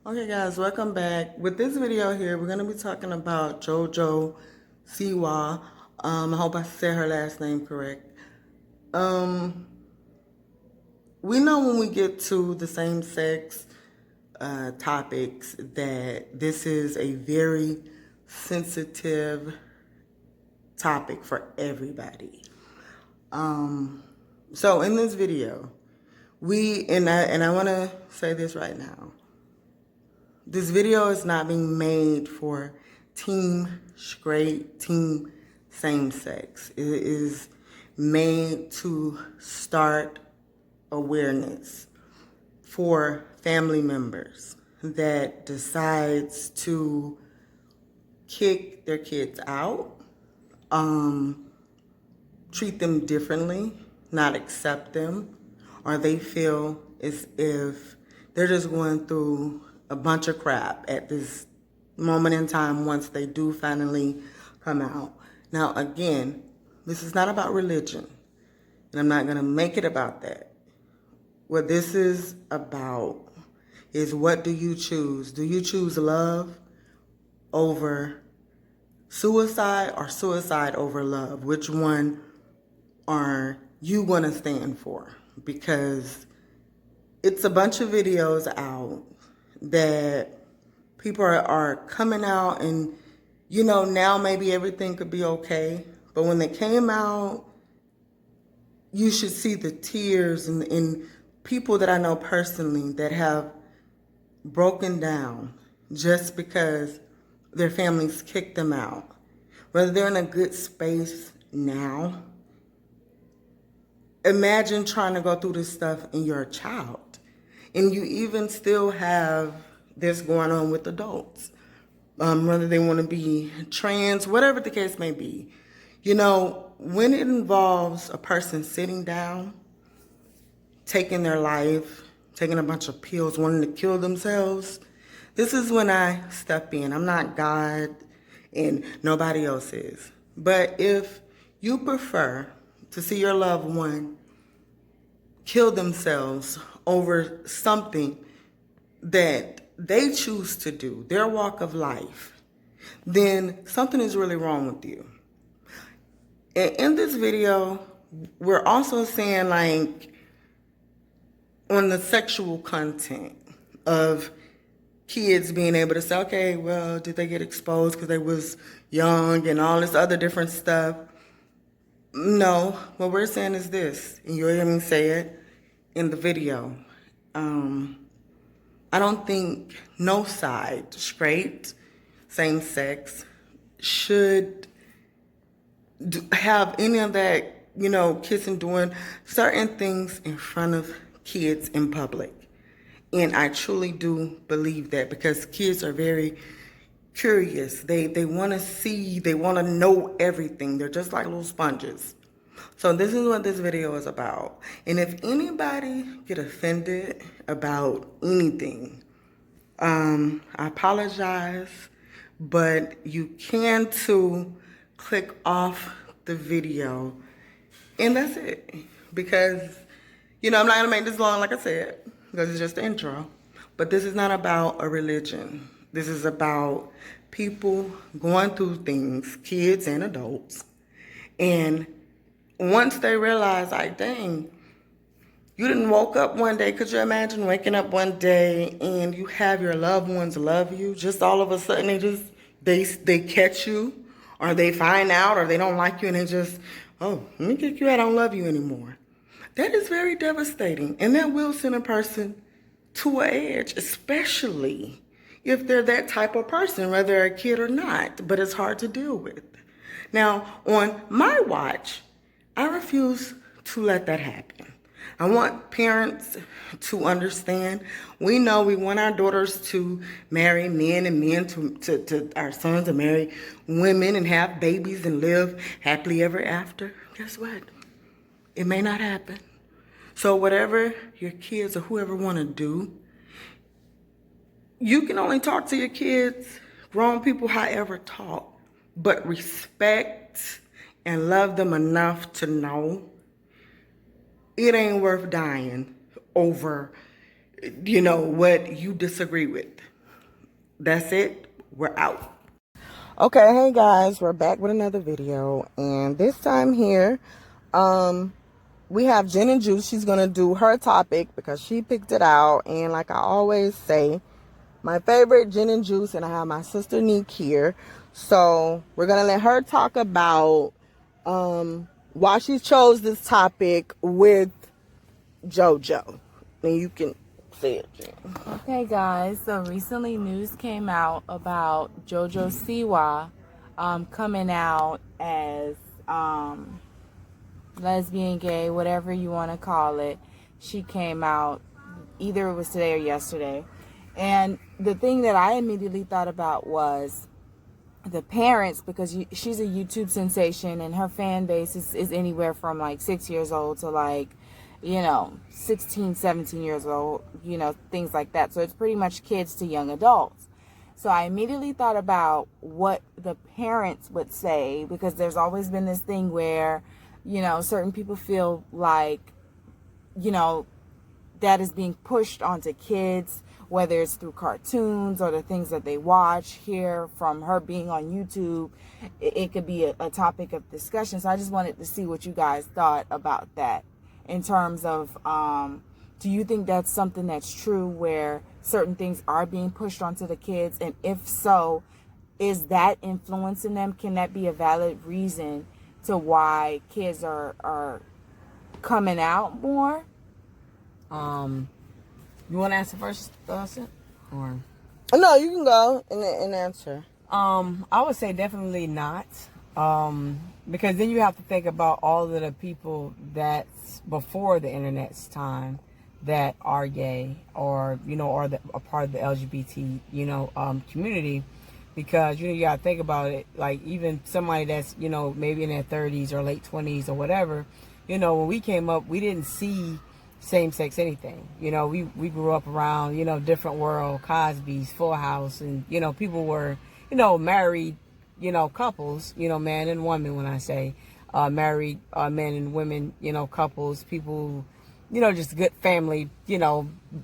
Okay guys, welcome back. With this video here, we're going to be talking about JoJo Siwa. I hope I said her last name correct. We know when we get to the same-sex topics that this is a very sensitive topic for everybody. So in this video, I want to say this right now. This video is not being made for team straight, team same sex. It is made to start awareness for family members that decides to kick their kids out, treat them differently, not accept them, or they feel as if they're just going through a bunch of crap at this moment in time once they do finally come out. Now, again, this is not about religion, and I'm not going to make it about that. What this is about is, what do you choose? Do you choose love over suicide or suicide over love? Which one are you going to stand for? Because it's a bunch of videos out that people are coming out and, you know, now maybe everything could be okay. But when they came out, you should see the tears in people that I know personally that have broken down just because their families kicked them out. Whether they're in a good space now, imagine trying to go through this stuff and you're a child. And you even still have this going on with adults, whether they want to be trans, whatever the case may be. You know, when it involves a person sitting down, taking their life, taking a bunch of pills, wanting to kill themselves, this is when I step in. I'm not God and nobody else is. But if you prefer to see your loved one kill themselves over something that they choose to do, their walk of life, then something is really wrong with you. And in this video, we're also saying, like, on the sexual content of kids being able to say, okay, well, did they get exposed because they was young and all this other different stuff? No, what we're saying is this, and you'll hear me say it in the video. I don't think no side, straight, same sex, should have any of that, you know, kissing, doing certain things in front of kids in public. And I truly do believe that, because kids are very curious. They want to see, they want to know everything. They're just like little sponges. So this is what this video is about. And if anybody get offended about anything, I apologize, but you can too click off the video, and that's it. Because, you know, I'm not gonna make this long, like I said, because it's just the intro. But this is not about a religion. This is about people going through things, kids and adults, and once they realize, like, dang, you didn't woke up one day. Could you imagine waking up one day and you have your loved ones love you? Just all of a sudden they catch you, or they find out, or they don't like you, and they just, oh, let me kick you out, I don't love you anymore. That is very devastating, and that will send a person to an edge, especially if they're that type of person, whether they're a kid or not. But it's hard to deal with. Now, on my watch, I refuse to let that happen. I want parents to understand. We know we want our daughters to marry men, and men to our sons to marry women and have babies and live happily ever after. Guess what? It may not happen. So whatever your kids or whoever want to do, you can only talk to your kids, grown people, however talk, but respect and love them enough to know it ain't worth dying over, you know, what you disagree with. That's it. We're out. Okay, hey guys, we're back with another video, and this time here, we have Jen and Juice. She's gonna do her topic because she picked it out, and like I always say, my favorite Jen and Juice, and I have my sister Neek here, so we're gonna let her talk about why she chose this topic with JoJo, and you can say it, Jen. Okay, guys, so recently news came out about JoJo Siwa coming out as lesbian, gay, whatever you want to call it. She came out, either it was today or yesterday. And the thing that I immediately thought about was the parents, because she's a YouTube sensation and her fan base is anywhere from like 6 years old to like, 16, 17 years old, things like that. So it's pretty much kids to young adults. So I immediately thought about what the parents would say, because there's always been this thing where, certain people feel like, that is being pushed onto kids, whether it's through cartoons or the things that they watch, hear from her being on YouTube. It could be a topic of discussion. So I just wanted to see what you guys thought about that. In terms of, do you think that's something that's true, where certain things are being pushed onto the kids? And if so, is that influencing them? Can that be a valid reason to why kids are coming out more? You want to answer first, Sid? Or? No, you can go and answer. I would say definitely not. Because then you have to think about all of the people that's before the internet's time that are gay, or or a part of the LGBT community, because you got to think about it, like even somebody that's maybe in their 30s or late 20s or whatever, when we came up, we didn't see same-sex anything. We grew up around different world, Cosby's, Full House, and people were married, couples, man and woman, when I say married men and women, couples, people, just good family,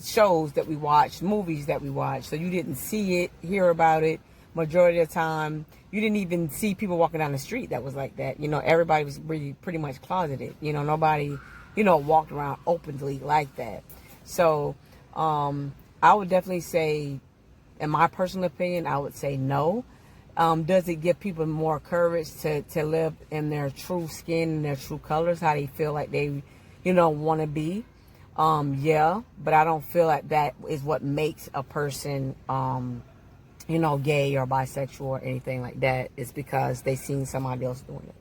shows that we watched, movies that we watched. So you didn't see it, hear about it. Majority of the time, you didn't even see people walking down the street that was like that. Everybody was pretty much closeted. Nobody, walked around openly like that. So I would definitely say, in my personal opinion, I would say no. Does it give people more courage to live in their true skin and their true colors, how they feel like they, want to be? Yeah, but I don't feel like that is what makes a person, gay or bisexual or anything like that. It's because they seen somebody else doing it.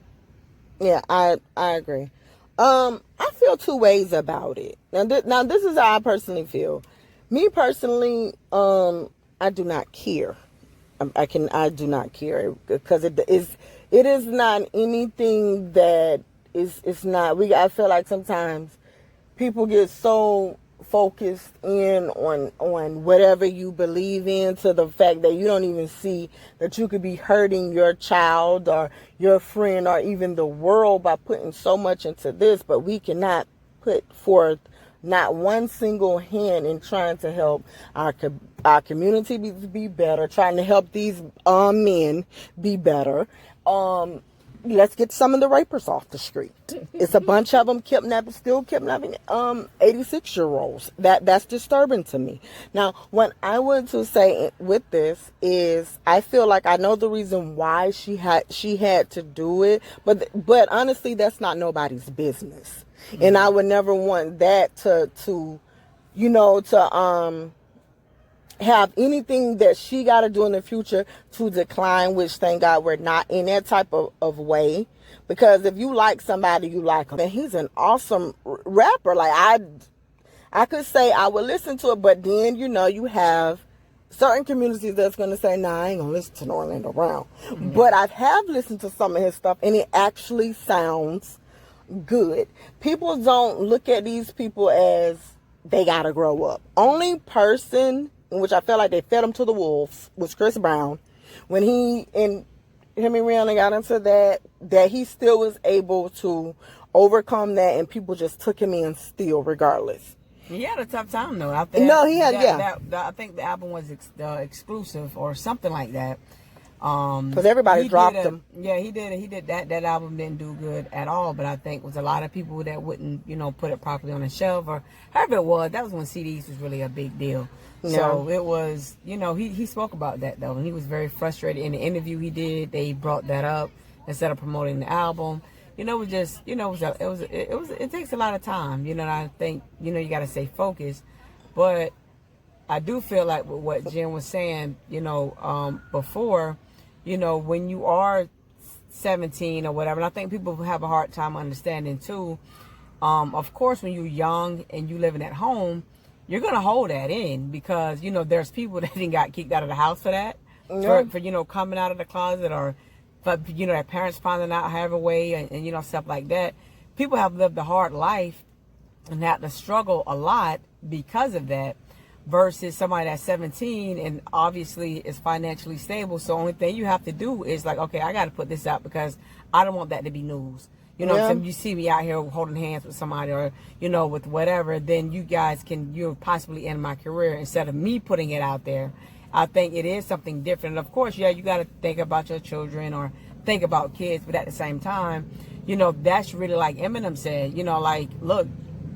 Yeah, I agree. I feel two ways about it. Now this is how I personally feel. Me personally, I do not care. I do not care, because it is not anything that it's not. I feel like sometimes people get so focused in on whatever you believe in, to the fact that you don't even see that you could be hurting your child or your friend or even the world by putting so much into this. But we cannot put forth not one single hand in trying to help our community be better, trying to help these men be better. Let's get some of the rapers off the street. It's a bunch of them still kidnapping 86-year-olds. That's disturbing to me. Now, what I would to say with this is, I feel like I know the reason why she had to do it, but honestly, that's not nobody's business. Mm-hmm. And I would never want that to have anything that she got to do in the future to decline, which thank God we're not in that type of way. Because if you like somebody, you like him. And he's an awesome rapper. Like, I could say I would listen to it, but then, you have certain communities that's going to say, nah, I ain't going to listen to no Orlando Brown. Mm-hmm. But I have listened to some of his stuff, and it actually sounds good. People don't look at these people as they got to grow up. Only person in which I felt like they fed him to the wolves was Chris Brown. When him and Rihanna got into that he still was able to overcome that, and people just took him in still regardless. He had a tough time though. After that, No, he had, I think the album was exclusive or something like that. Because everybody dropped him. Yeah, he did that. That album didn't do good at all. But I think it was a lot of people that wouldn't, put it properly on the shelf or however it was. That was when CDs was really a big deal. Yeah. So it was, he spoke about that though, and he was very frustrated in the interview he did. They brought that up instead of promoting the album. It was just, it takes a lot of time. And I think, you got to stay focused. But I do feel like with what Jen was saying, before. When you are 17 or whatever, and I think people have a hard time understanding too. Of course, when you're young and you living at home, you're gonna hold that in because there's people that didn't got kicked out of the house for that, for coming out of the closet or, but their parents finding out however way and stuff like that. People have lived a hard life and had to struggle a lot because of that. Versus somebody that's 17 and obviously is financially stable. So only thing you have to do is like, okay, I got to put this out because I don't want that to be news. What I'm saying? You see me out here holding hands with somebody or, with whatever, then you guys can, possibly end my career instead of me putting it out there. I think it is something different. And of course, you got to think about your children or think about kids. But at the same time, that's really like Eminem said, like, look,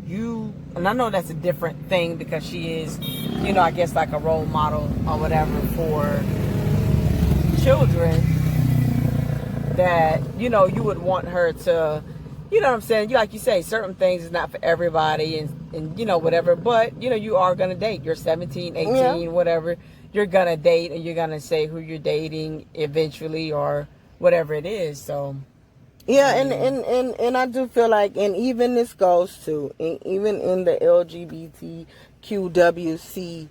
and I know that's a different thing because she is, I guess like a role model or whatever for children that, you would want her to, what I'm saying? Like you say, certain things is not for everybody and whatever, but, you are going to date. You're 17, 18, whatever. You're going to date and you're going to say who you're dating eventually or whatever it is. So... Yeah, and I do feel like, and even this goes to, even in the LGBTQWC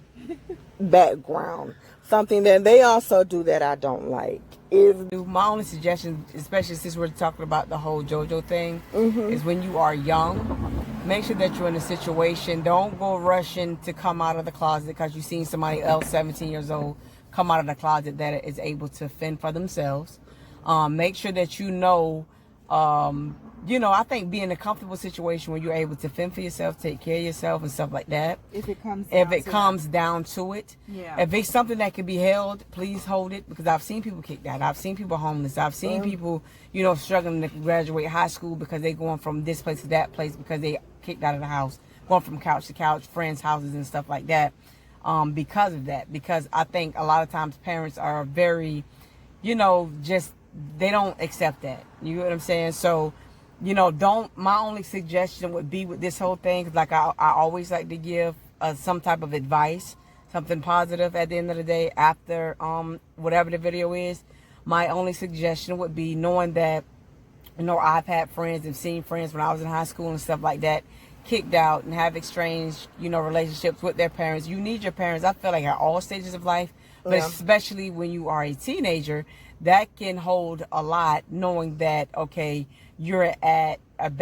background, something that they also do that I don't like is... My only suggestion, especially since we're talking about the whole JoJo thing, is when you are young, make sure that you're in a situation, don't go rushing to come out of the closet because you've seen somebody else, 17 years old, come out of the closet that is able to fend for themselves. Make sure that I think be in a comfortable situation where you're able to fend for yourself, take care of yourself and stuff like that. If it comes down to it. Yeah. If it's something that can be held, please hold it because I've seen people kicked out. I've seen people homeless. I've seen people, struggling to graduate high school because they're going from this place to that place because they kicked out of the house, going from couch to couch, friends' houses and stuff like that. Because of that. Because I think a lot of times parents are very, they don't accept that. You know what I'm saying? So, my only suggestion would be with this whole thing, like I always like to give some type of advice, something positive at the end of the day after whatever the video is. My only suggestion would be knowing that, I've had friends and seen friends when I was in high school and stuff like that, kicked out and have exchanged, relationships with their parents. You need your parents, I feel like at all stages of life, but especially when you are a teenager, that can hold a lot knowing that, okay, you're at a